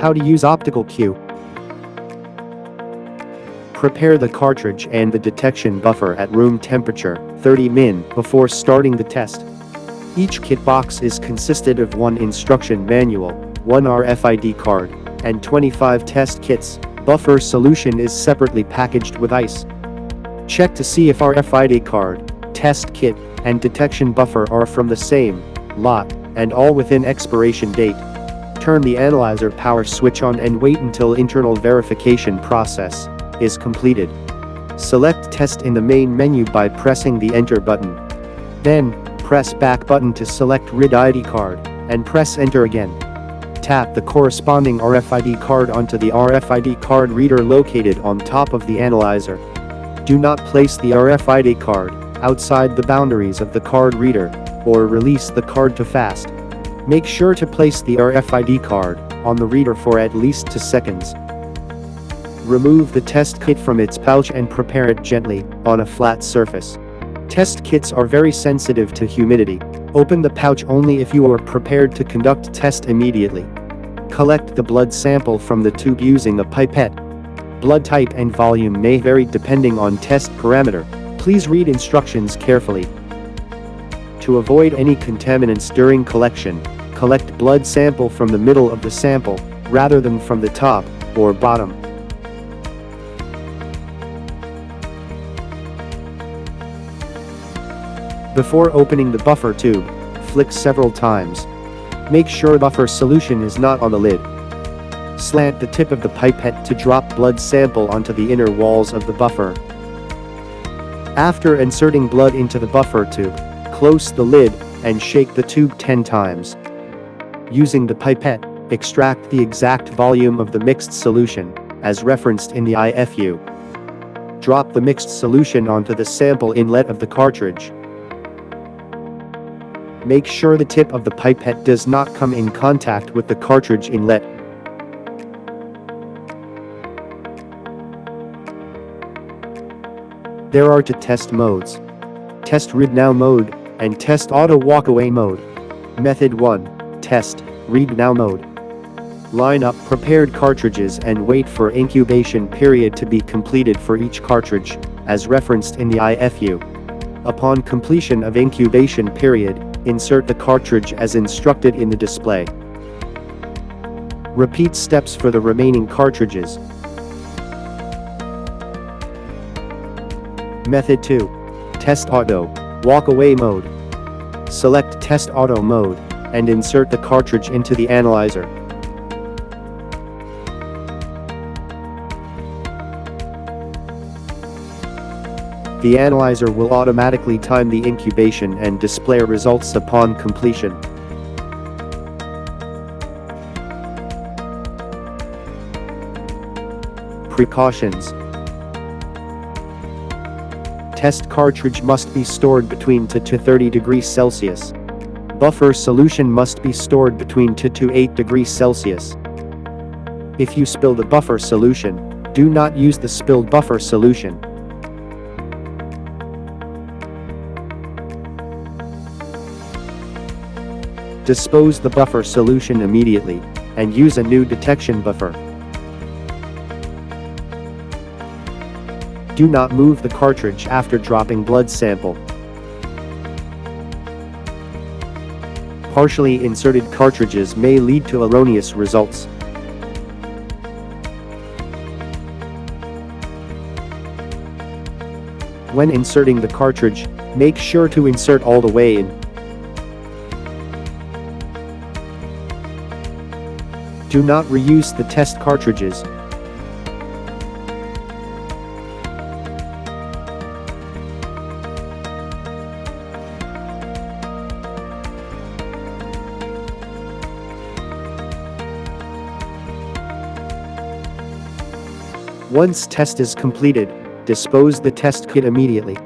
How to use Optical Q. Prepare the cartridge and the detection buffer at room temperature, 30 min, before starting the test. Each kit box is consisted of one instruction manual, one RFID card, and 25 test kits. Buffer solution is separately packaged with ice. Check to see if RFID card, test kit, and detection buffer are from the same lot, and all within expiration date. Turn the analyzer power switch on and wait until internal verification process is completed. Select Test in the main menu by pressing the Enter button. Then, press Back button to select RFID card, and press Enter again. Tap the corresponding RFID card onto the RFID card reader located on top of the analyzer. Do not place the RFID card outside the boundaries of the card reader, or release the card too fast. Make sure to place the RFID card on the reader for at least 2 seconds. Remove the test kit from its pouch and prepare it gently on a flat surface. Test kits are very sensitive to humidity. Open the pouch only if you are prepared to conduct test immediately. Collect the blood sample from the tube using a pipette. Blood type and volume may vary depending on test parameter. Please read instructions carefully. To avoid any contaminants during collection, collect blood sample from the middle of the sample, rather than from the top or bottom. Before opening the buffer tube, flick several times. Make sure buffer solution is not on the lid. Slant the tip of the pipette to drop blood sample onto the inner walls of the buffer. After inserting blood into the buffer tube, close the lid and shake the tube 10 times. Using the pipette, extract the exact volume of the mixed solution, as referenced in the IFU. Drop the mixed solution onto the sample inlet of the cartridge. Make sure the tip of the pipette does not come in contact with the cartridge inlet. There are 2 test modes: Test Read Now mode and Test Auto Walkaway mode. Method 1. Test Read Now mode. Line up prepared cartridges and wait for incubation period to be completed for each cartridge, as referenced in the IFU. Upon completion of incubation period, insert the cartridge as instructed in the display. Repeat steps for the remaining cartridges. Method 2. Test Auto Walkaway mode. Select Test Auto mode, and insert the cartridge into the analyzer. The analyzer will automatically time the incubation and display results upon completion. Precautions. Test cartridge must be stored between 2 to 30 degrees Celsius. Buffer solution must be stored between 2 to 8 degrees Celsius. If you spill the buffer solution, do not use the spilled buffer solution. Dispose the buffer solution immediately, and use a new detection buffer. Do not move the cartridge after dropping blood sample. Partially inserted cartridges may lead to erroneous results. When inserting the cartridge, make sure to insert all the way in. Do not reuse the test cartridges. Once test is completed, dispose the test kit immediately.